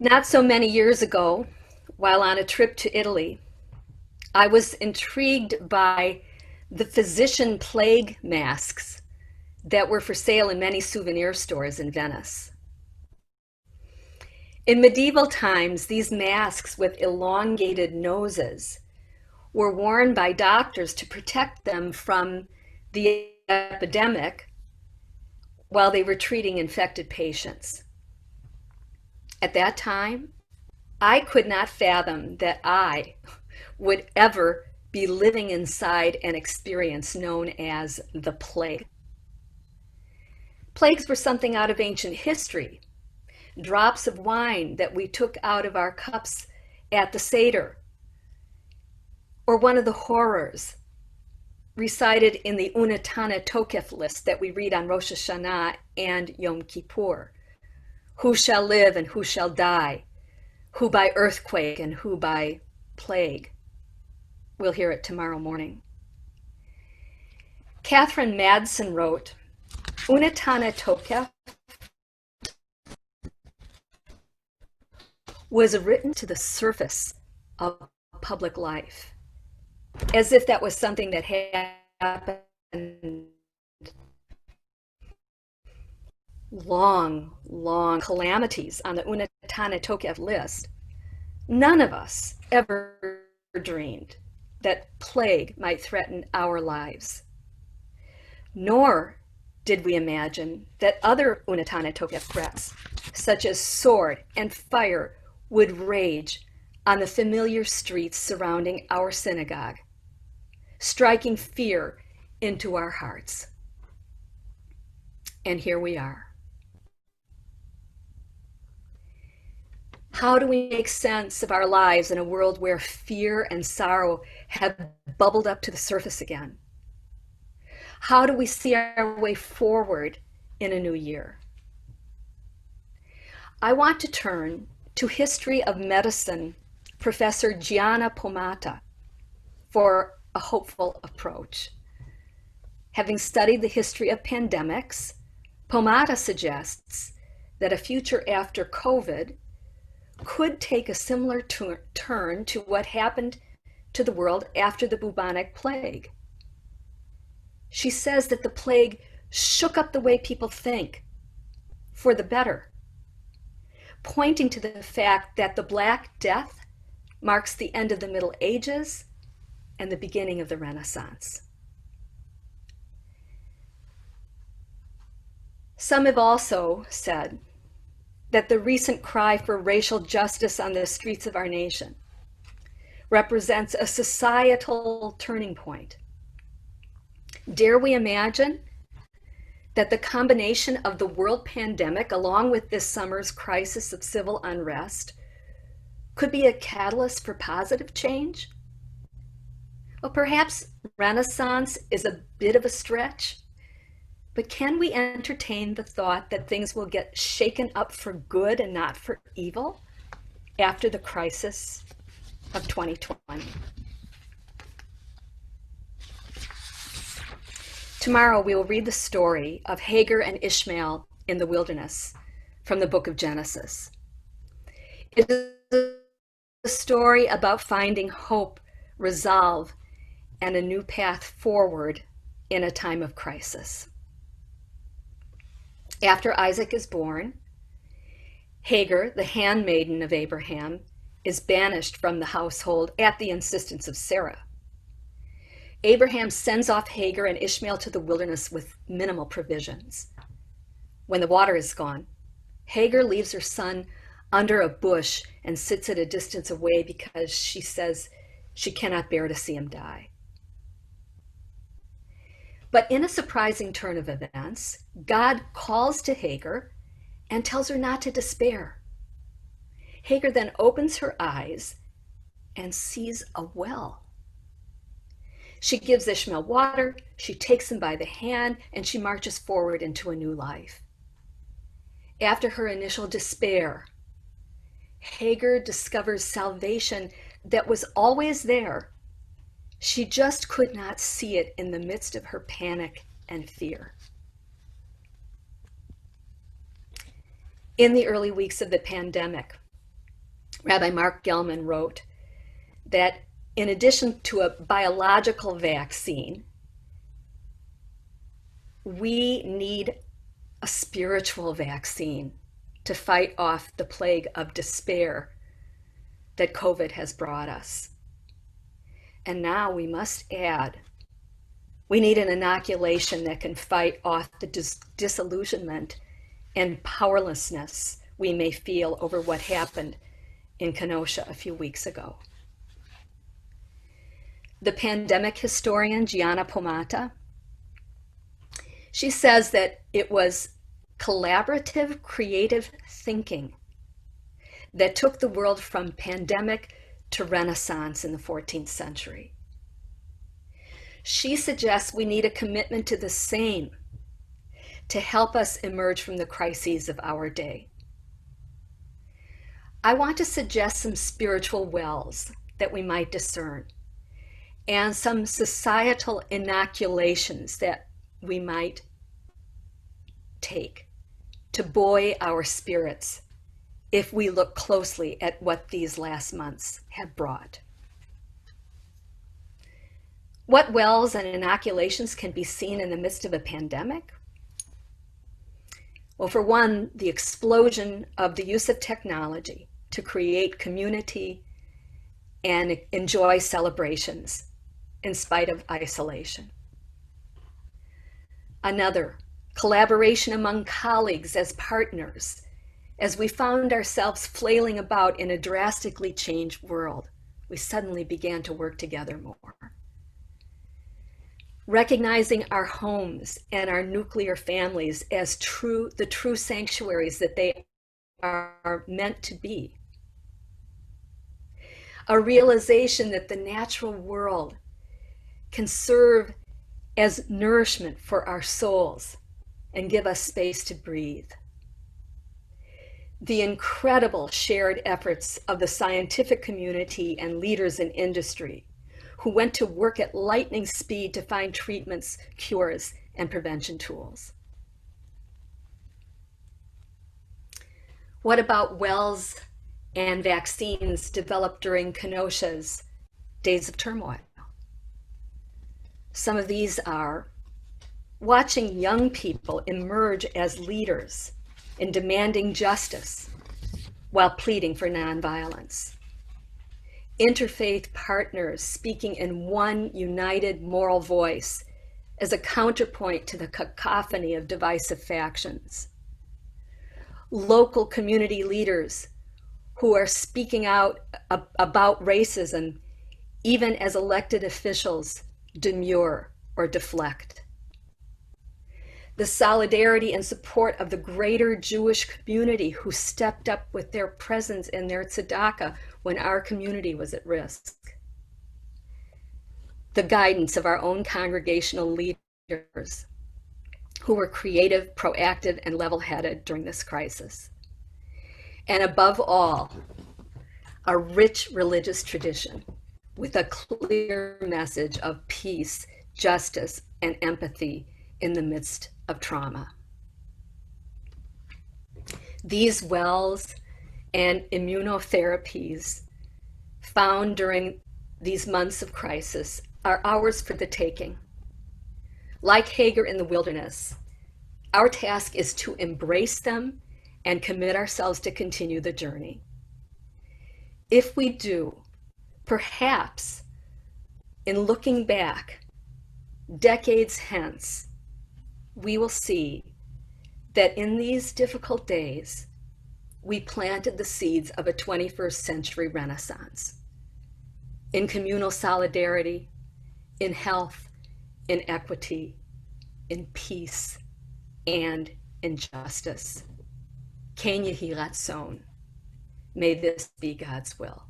Not so many years ago, while on a trip to Italy, I was intrigued by the physician plague masks that were for sale in many souvenir stores in Venice. In medieval times, these masks with elongated noses were worn by doctors to protect them from the epidemic while they were treating infected patients. At that time, I could not fathom that I would ever be living inside an experience known as the plague. Plagues were something out of ancient history, drops of wine that we took out of our cups at the Seder, or one of the horrors recited in the Unatana Tokef list that we read on Rosh Hashanah and Yom Kippur. Who shall live and who shall die? Who by earthquake and who by plague? We'll hear it tomorrow morning. Catherine Madsen wrote, Unatana Tokef was written to the surface of public life, as if that was something that happened long calamities on the Unatana Tokef list. None of us ever dreamed that plague might threaten our lives. Nor did we imagine that other Unatana Tokef threats, such as sword and fire, would rage on the familiar streets surrounding our synagogue, striking fear into our hearts. And here we are. How do we make sense of our lives in a world where fear and sorrow have bubbled up to the surface again? How do we see our way forward in a new year? I want to turn to history of medicine Professor Gianna Pomata for a hopeful approach. Having studied the history of pandemics, Pomata suggests that a future after COVID could take a similar turn to what happened to the world after the bubonic plague. She says that the plague shook up the way people think for the better, pointing to the fact that the Black Death marks the end of the Middle Ages and the beginning of the Renaissance. Some have also said that the recent cry for racial justice on the streets of our nation represents a societal turning point. Dare we imagine that the combination of the world pandemic along with this summer's crisis of civil unrest could be a catalyst for positive change? Well, perhaps Renaissance is a bit of a stretch, but can we entertain the thought that things will get shaken up for good and not for evil after the crisis of 2020? Tomorrow we will read the story of Hagar and Ishmael in the wilderness from the book of Genesis. It is a story about finding hope, resolve, and a new path forward in a time of crisis. After Isaac is born, Hagar, the handmaiden of Abraham, is banished from the household at the insistence of Sarah. Abraham sends off Hagar and Ishmael to the wilderness with minimal provisions. When the water is gone, Hagar leaves her son under a bush and sits at a distance away because she says she cannot bear to see him die. But in a surprising turn of events, God calls to Hagar and tells her not to despair. Hagar then opens her eyes and sees a well. She gives Ishmael water, she takes him by the hand, and she marches forward into a new life. After her initial despair, Hagar discovers salvation that was always there. She just could not see it in the midst of her panic and fear. In the early weeks of the pandemic, Rabbi Mark Gelman wrote that in addition to a biological vaccine, we need a spiritual vaccine to fight off the plague of despair that COVID has brought us. And now we must add, we need an inoculation that can fight off the disillusionment and powerlessness we may feel over what happened in Kenosha a few weeks ago. The pandemic historian Gianna Pomata, she says that it was collaborative, creative thinking that took the world from pandemic to Renaissance in the 14th century. She suggests we need a commitment to the same to help us emerge from the crises of our day. I want to suggest some spiritual wells that we might discern and some societal inoculations that we might take to buoy our spirits if we look closely at what these last months have brought. What wells and inoculations can be seen in the midst of a pandemic? Well, for one, the explosion of the use of technology to create community and enjoy celebrations in spite of isolation. Another, collaboration among colleagues as partners, as we found ourselves flailing about in a drastically changed world. We suddenly began to work together more. Recognizing our homes and our nuclear families as the true sanctuaries that they are meant to be. A realization that the natural world can serve as nourishment for our souls and give us space to breathe. The incredible shared efforts of the scientific community and leaders in industry who went to work at lightning speed to find treatments, cures, and prevention tools. What about wells and vaccines developed during Kenosha's days of turmoil? Some of these are watching young people emerge as leaders in demanding justice while pleading for nonviolence. Interfaith partners speaking in one united moral voice as a counterpoint to the cacophony of divisive factions. Local community leaders who are speaking out about racism, even as elected officials demur or deflect. The solidarity and support of the greater Jewish community who stepped up with their presence and their tzedakah when our community was at risk. The guidance of our own congregational leaders who were creative, proactive, and level-headed during this crisis. And above all, a rich religious tradition with a clear message of peace, justice, and empathy in the midst of trauma. These wells and immunotherapies found during these months of crisis are ours for the taking. Like Hagar in the wilderness, our task is to embrace them and commit ourselves to continue the journey. If we do, perhaps in looking back, decades hence, we will see that in these difficult days, we planted the seeds of a 21st century renaissance in communal solidarity, in health, in equity, in peace, and in justice. Ken Yehi Ratzon. May this be God's will.